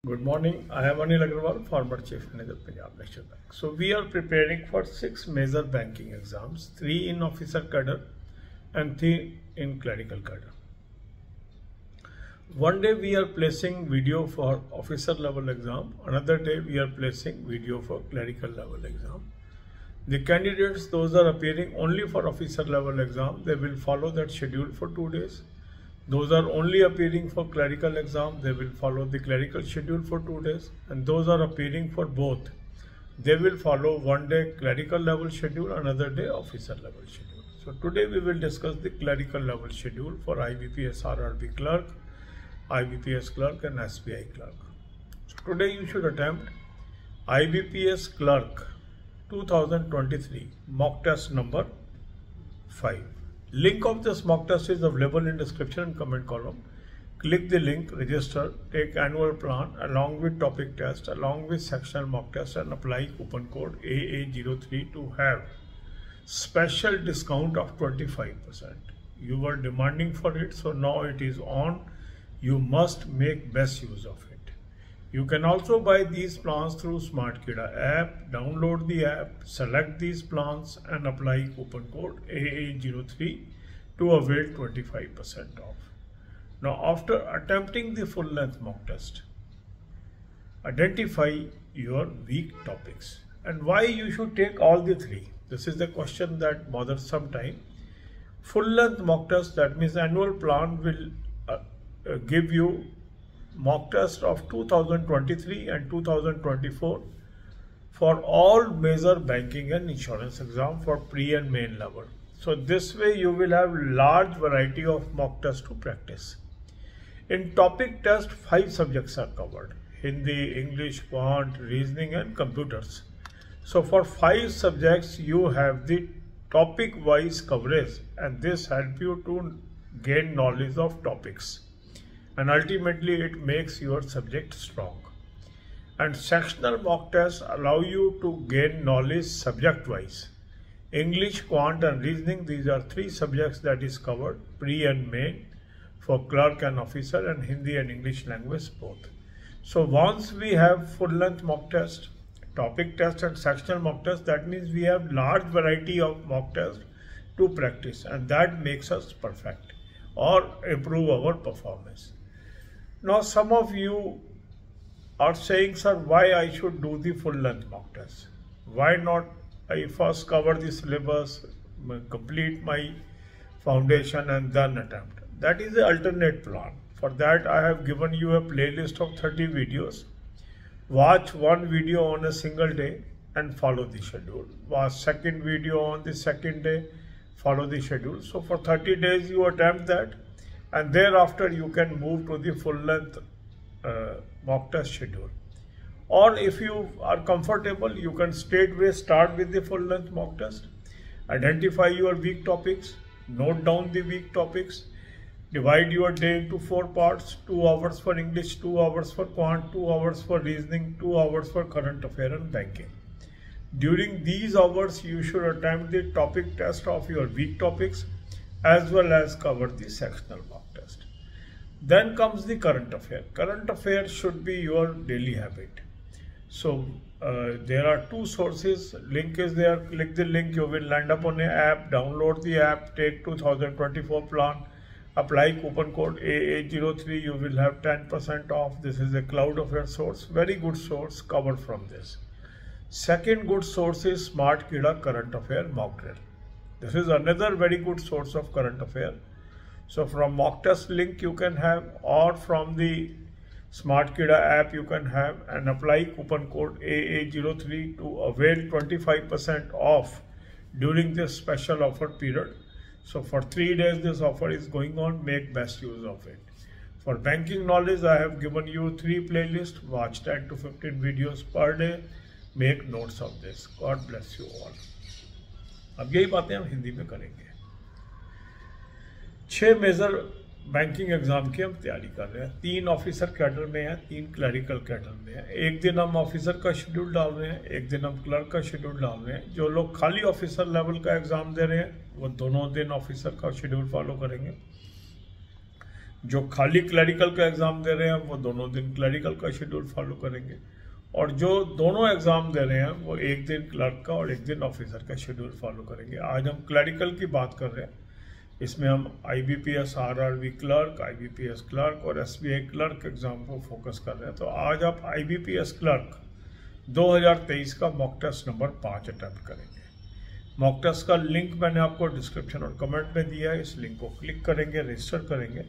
Good morning. I am Anil Agarwal, former Chief Manager, Punjab National Bank. So we are preparing for 6 major banking exams, 3 in officer cadre and 3 in clerical cadre. One day we are placing video for officer level exam, another day we are placing video for clerical level exam. The candidates, those are appearing only for officer level exam, they will follow that schedule for 2 days. Those are only appearing for clerical exam, they will follow the clerical schedule for 2 days, and those are appearing for both. They will follow one day clerical level schedule, another day officer level schedule. So today we will discuss the clerical level schedule for IBPS RRB clerk, IBPS clerk and SBI clerk. So today you should attempt IBPS clerk 2023 mock test number 5. Link of this mock test is available in description and comment column. Click the link, register, take annual plan along with topic test, along with sectional mock test and apply coupon code AA03 to have special discount of 25%. You were demanding for it, so now it is on. You must make best use of it. You can also buy these plans through SmartKida app. Download the app, select these plans and apply coupon code AA03 to avail 25% off. Now after attempting the full length mock test, identify your weak topics and why you should take all the 3. This is the question that bothers sometime. Full length mock test, that means annual plan will give you mock test of 2023 and 2024 for all major banking and insurance exam for pre and main level. So this way you will have large variety of mock tests to practice. In topic test, 5 subjects are covered: Hindi, English, Quant, Reasoning and Computers. So for 5 subjects you have the topic wise coverage, and this helps you to gain knowledge of topics. And ultimately it makes your subject strong. And sectional mock tests allow you to gain knowledge subject wise. English, Quant and Reasoning, these are 3 subjects that is covered, pre and main, for clerk and officer, and Hindi and English language both. So once we have full length mock test, topic test and sectional mock test, that means we have large variety of mock tests to practice, and that makes us perfect or improve our performance. Now some of you are saying, sir, why I should do the full length mock test? Why not I first cover the syllabus, complete my foundation and then attempt? That is the alternate plan. For that I have given you a playlist of 30 videos. Watch one video on a single day and follow the schedule. Watch second video on the second day, follow the schedule. So for 30 days you attempt that, and thereafter you can move to the full length mock test schedule. Or if you are comfortable, you can straightway start with the full length mock test, identify your weak topics, note down the weak topics, divide your day into 4 parts: 2 hours for English, 2 hours for Quant, 2 hours for Reasoning, 2 hours for current affair and banking. During these hours you should attempt the topic test of your weak topics as well as cover the sectional mock test. Then comes the current affair. Current affair should be your daily habit. So there are 2 sources. Link is there. Click the link. You will land up on an app. Download the app. Take 2024 plan. Apply coupon code AA03. You will have 10% off. This is a cloud affair source. Very good source. Cover from this. Second good source is SmartKida current affair mock drill. This is another very good source of current affair. So from mock test link you can have, or from the SmartKida app you can have, and apply coupon code AA03 to avail 25% off during this special offer period. So for 3 days this offer is going on. Make best use of it. For banking knowledge I have given you 3 playlists. Watch 10 to 15 videos per day. Make notes of this. God bless you all. अब यही बातें हम हिंदी में करेंगे। 6 major banking exam की हम तैयारी कर रहे हैं। 3 ऑफिसर कैडर में है, 3 क्लरिकल कैडर में है। एक दिन हम ऑफिसर का शेड्यूल डाल रहे हैं, एक दिन हम क्लर्क का शेड्यूल डाल रहे हैं। जो लोग खाली ऑफिसर लेवल का एग्जाम दे रहे हैं वो दोनों दिन ऑफिसर का शेड्यूल फॉलो करेंगे। जो खाली क्लरिकल का एग्ज़ाम दे रहे हैं वो दोनों दिन क्लरिकल का शेड्यूल फॉलो करेंगे, और जो दोनों एग्ज़ाम दे रहे हैं वो एक दिन क्लर्क का और एक दिन ऑफिसर का शेड्यूल फॉलो करेंगे। आज हम क्लरिकल की बात कर रहे हैं, इसमें हम IBPS RRB clerk, IBPS clerk और SBI क्लर्क एग्ज़ाम को फोकस कर रहे हैं। तो आज आप IBPS क्लर्क 2023 का मॉक टेस्ट नंबर 5 अटैम्प्ट करेंगे। मॉक टेस्ट का लिंक मैंने आपको डिस्क्रिप्शन और कमेंट में दिया है, इस लिंक को क्लिक करेंगे, रजिस्टर करेंगे,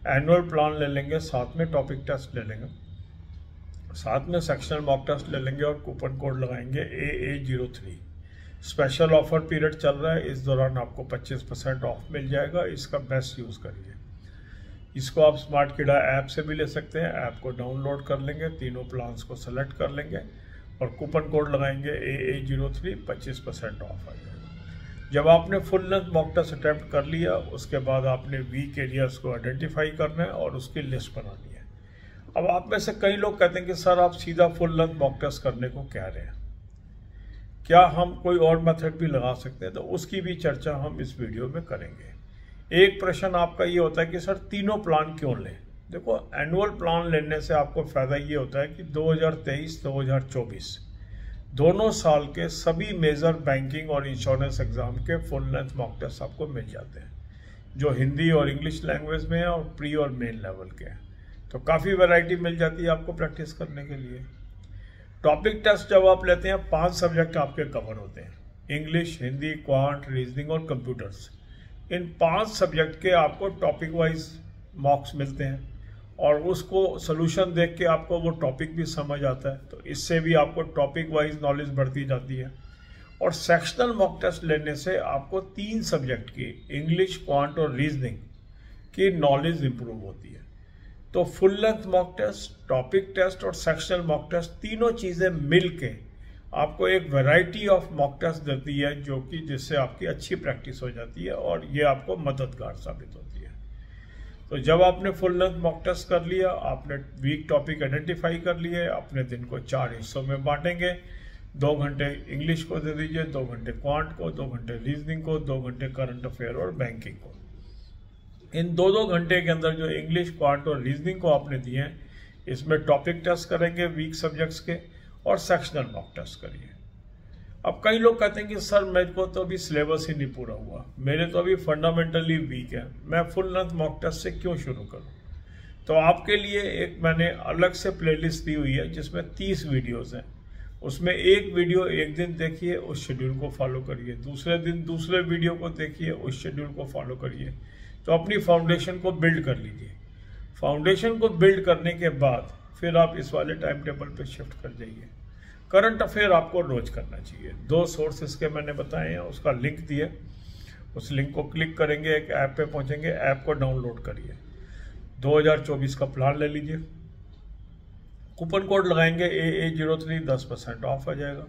एनुअल प्लान ले लेंगे, साथ में टॉपिक टेस्ट ले लेंगे, साथ में सेक्शनल मॉक टेस्ट ले लेंगे और कूपन कोड लगाएंगे AA03। स्पेशल ऑफर पीरियड चल रहा है, इस दौरान आपको 25% ऑफ मिल जाएगा, इसका बेस्ट यूज़ करिए। इसको आप स्मार्ट कीड़ा ऐप से भी ले सकते हैं, ऐप को डाउनलोड कर लेंगे, तीनों प्लान्स को सेलेक्ट कर लेंगे और कूपन कोड लगाएंगे AA03, 25% ऑफ आ जाएगा। जब आपने full length mock test attempt कर लिया, उसके बाद आपने वीक एरियाज को आइडेंटिफाई करना है और उसकी लिस्ट बनानी है। अब आप में से कई लोग कहते हैं कि सर आप सीधा फुल लेंथ मॉक टेस्ट करने को कह रहे हैं, क्या हम कोई और मेथड भी लगा सकते हैं? तो उसकी भी चर्चा हम इस वीडियो में करेंगे। एक प्रश्न आपका ये होता है कि सर तीनों प्लान क्यों लें? देखो, एनुअल प्लान लेने से आपको फ़ायदा ये होता है कि 2023-2024 दोनों साल के सभी मेजर बैंकिंग और इंश्योरेंस एग्जाम के फुल लेंथ मॉक टेस्ट आपको मिल जाते हैं, जो हिंदी और इंग्लिश लैंग्वेज में है और प्री और मेन लेवल के हैं। तो काफ़ी वैरायटी मिल जाती है आपको प्रैक्टिस करने के लिए। टॉपिक टेस्ट जब आप लेते हैं, 5 सब्जेक्ट आपके कवर होते हैं, इंग्लिश, हिंदी, क्वांट, रीजनिंग और कंप्यूटर्स। इन 5 सब्जेक्ट के आपको टॉपिक वाइज मॉक्स मिलते हैं और उसको सोल्यूशन देख के आपको वो टॉपिक भी समझ आता है, तो इससे भी आपको टॉपिक वाइज नॉलेज बढ़ती जाती है। और सेक्शनल मॉक टेस्ट लेने से आपको 3 सब्जेक्ट की, इंग्लिश, क्वांट और रीजनिंग की नॉलेज इंप्रूव होती है। तो full length mock test, topic test और सेक्शनल मॉक टेस्ट, तीनों चीज़ें मिल के आपको एक वैरायटी ऑफ मॉक टेस्ट देती है, जो कि जिससे आपकी अच्छी प्रैक्टिस हो जाती है और ये आपको मददगार साबित होती है। तो जब आपने फुल लेंथ मॉक टेस्ट कर लिया, आपने वीक टॉपिक आइडेंटिफाई कर लिए, अपने दिन को 4 हिस्सों में बांटेंगे। 2 घंटे इंग्लिश को दे दीजिए, 2 घंटे क्वांट को, 2 घंटे रीजनिंग को, 2 घंटे करंट अफेयर और बैंकिंग को। इन 2-2 घंटे के अंदर जो इंग्लिश, क्वांट और रीजनिंग को आपने दिए हैं, इसमें टॉपिक टेस्ट करेंगे वीक सब्जेक्ट्स के और सेक्शनल मॉक टेस्ट करिए। अब कई लोग कहते हैं कि सर मेरे को तो अभी सिलेबस ही नहीं पूरा हुआ, मेरे तो अभी फंडामेंटली वीक है, मैं फुल लेंथ मॉक टेस्ट से क्यों शुरू करूं? तो आपके लिए एक मैंने अलग से प्लेलिस्ट दी हुई है जिसमें 30 वीडियोस हैं। उसमें एक वीडियो एक दिन देखिए, उस शेड्यूल को फॉलो करिए, दूसरे दिन दूसरे वीडियो को देखिए, उस शेड्यूल को फॉलो करिए। तो अपनी फाउंडेशन को बिल्ड कर लीजिए। फाउंडेशन को बिल्ड करने के बाद फिर आप इस वाले टाइम टेबल पे शिफ्ट कर जाइए। करंट अफेयर आपको रोज करना चाहिए। 2 सोर्सेस के मैंने बताए हैं, उसका लिंक दिए, उस लिंक को क्लिक करेंगे, एक ऐप पे पहुंचेंगे, ऐप को डाउनलोड करिए। 2024 का प्लान ले लीजिए, कूपन कोड लगाएंगे AA03, 10% ऑफ आ जाएगा।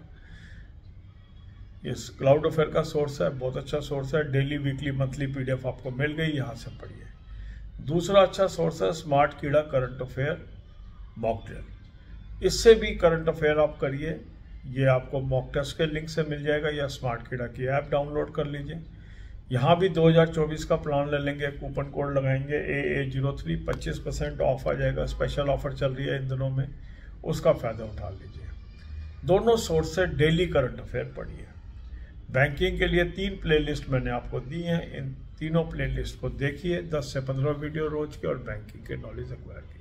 ये क्लाउड अफेयर का सोर्स है, बहुत अच्छा सोर्स है। डेली, वीकली, मंथली PDF आपको मिल गई, यहाँ से पढ़िए। दूसरा अच्छा सोर्स है स्मार्ट कीड़ा करंट अफेयर मॉक ड्रिल, इससे भी करंट अफेयर आप करिए। ये आपको मॉक टेस्ट के लिंक से मिल जाएगा, या स्मार्ट कीड़ा की ऐप डाउनलोड कर लीजिए। यहाँ भी 2024 का प्लान ले लेंगे, कूपन कोड लगाएंगे AA03, 25% ऑफ आ जाएगा। स्पेशल ऑफर चल रही है इन दिनों में, उसका फ़ायदा उठा लीजिए। दोनों सोर्स से डेली करंट अफेयर पढ़िए। बैंकिंग के लिए 3 प्लेलिस्ट मैंने आपको दी हैं, इन तीनों प्लेलिस्ट को देखिए, 10 से 15 वीडियो रोज के, और बैंकिंग के नॉलेज एक्वायर कीजिए।